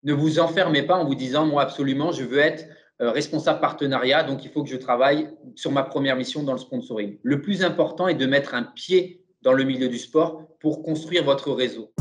Ne vous enfermez pas en vous disant, moi absolument, je veux être responsable partenariat, donc il faut que je travaille sur ma première mission dans le sponsoring. Le plus important est de mettre un pied dans le milieu du sport pour construire votre réseau.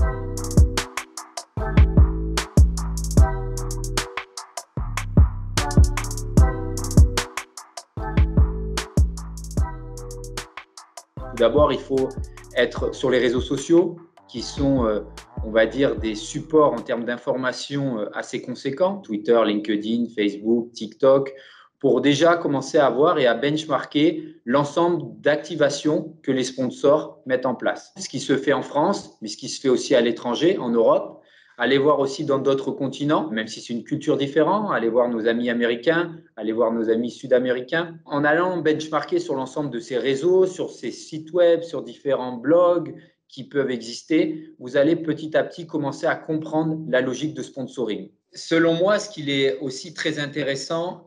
Tout d'abord, il faut être sur les réseaux sociaux qui sont, on va dire, des supports en termes d'information assez conséquents. Twitter, LinkedIn, Facebook, TikTok, pour déjà commencer à voir et à benchmarker l'ensemble d'activations que les sponsors mettent en place. Ce qui se fait en France, mais ce qui se fait aussi à l'étranger, en Europe. Allez voir aussi dans d'autres continents, même si c'est une culture différente. Allez voir nos amis américains, allez voir nos amis sud-américains. En allant benchmarker sur l'ensemble de ces réseaux, sur ces sites web, sur différents blogs qui peuvent exister, vous allez petit à petit commencer à comprendre la logique de sponsoring. Selon moi, ce qu'il est aussi très intéressant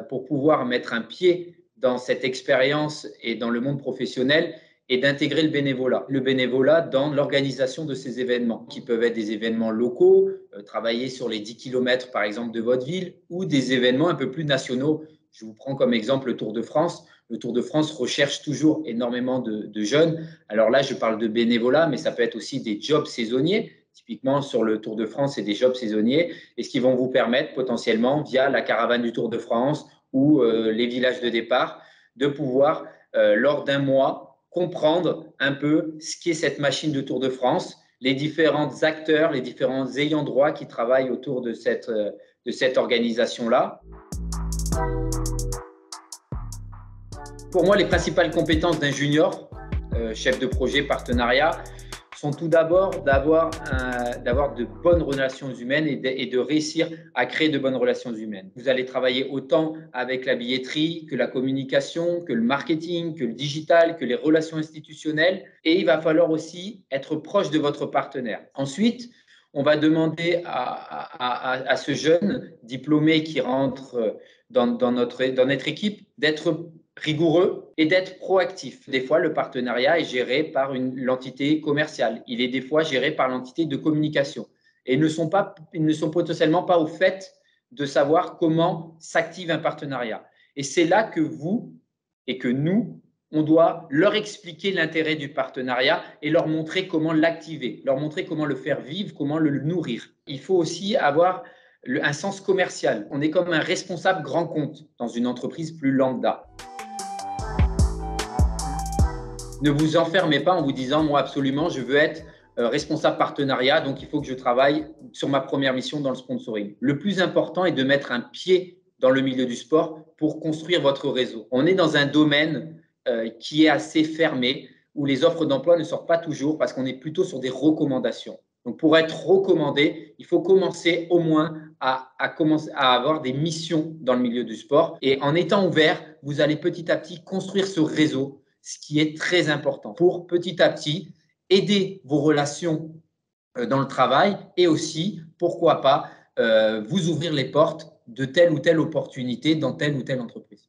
pour pouvoir mettre un pied dans cette expérience et dans le monde professionnel, et d'intégrer le bénévolat. Le bénévolat dans l'organisation de ces événements, qui peuvent être des événements locaux, travailler sur les 10 km par exemple de votre ville, ou des événements un peu plus nationaux. Je vous prends comme exemple le Tour de France. Le Tour de France recherche toujours énormément de jeunes. Alors là, je parle de bénévolat, mais ça peut être aussi des jobs saisonniers. Typiquement, sur le Tour de France, c'est des jobs saisonniers, et ce qui vont vous permettre potentiellement, via la caravane du Tour de France ou les villages de départ, de pouvoir, lors d'un mois, comprendre un peu ce qu'est cette machine de Tour de France, les différents acteurs, les différents ayants droit qui travaillent autour de cette organisation-là. Pour moi, les principales compétences d'un junior, chef de projet, partenariat, sont tout d'abord d'avoir de bonnes relations humaines et de réussir à créer de bonnes relations humaines. Vous allez travailler autant avec la billetterie que la communication, que le marketing, que le digital, que les relations institutionnelles. Et il va falloir aussi être proche de votre partenaire. Ensuite, on va demander à ce jeune diplômé qui rentre dans notre équipe d'être rigoureux et d'être proactif. Des fois, le partenariat est géré par l'entité commerciale. Il est des fois géré par l'entité de communication. Et ils ne sont potentiellement pas au fait de savoir comment s'active un partenariat. Et c'est là que vous et que nous, on doit leur expliquer l'intérêt du partenariat et leur montrer comment l'activer, leur montrer comment le faire vivre, comment le nourrir. Il faut aussi avoir un sens commercial. On est comme un responsable grand compte dans une entreprise plus lambda. Ne vous enfermez pas en vous disant, moi absolument, je veux être responsable partenariat, donc il faut que je travaille sur ma première mission dans le sponsoring. Le plus important est de mettre un pied dans le milieu du sport pour construire votre réseau. On est dans un domaine qui est assez fermé, où les offres d'emploi ne sortent pas toujours parce qu'on est plutôt sur des recommandations. Donc, pour être recommandé, il faut commencer au moins à avoir des missions dans le milieu du sport. Et en étant ouvert, vous allez petit à petit construire ce réseau, ce qui est très important pour petit à petit aider vos relations dans le travail et aussi, pourquoi pas, vous ouvrir les portes de telle ou telle opportunité dans telle ou telle entreprise.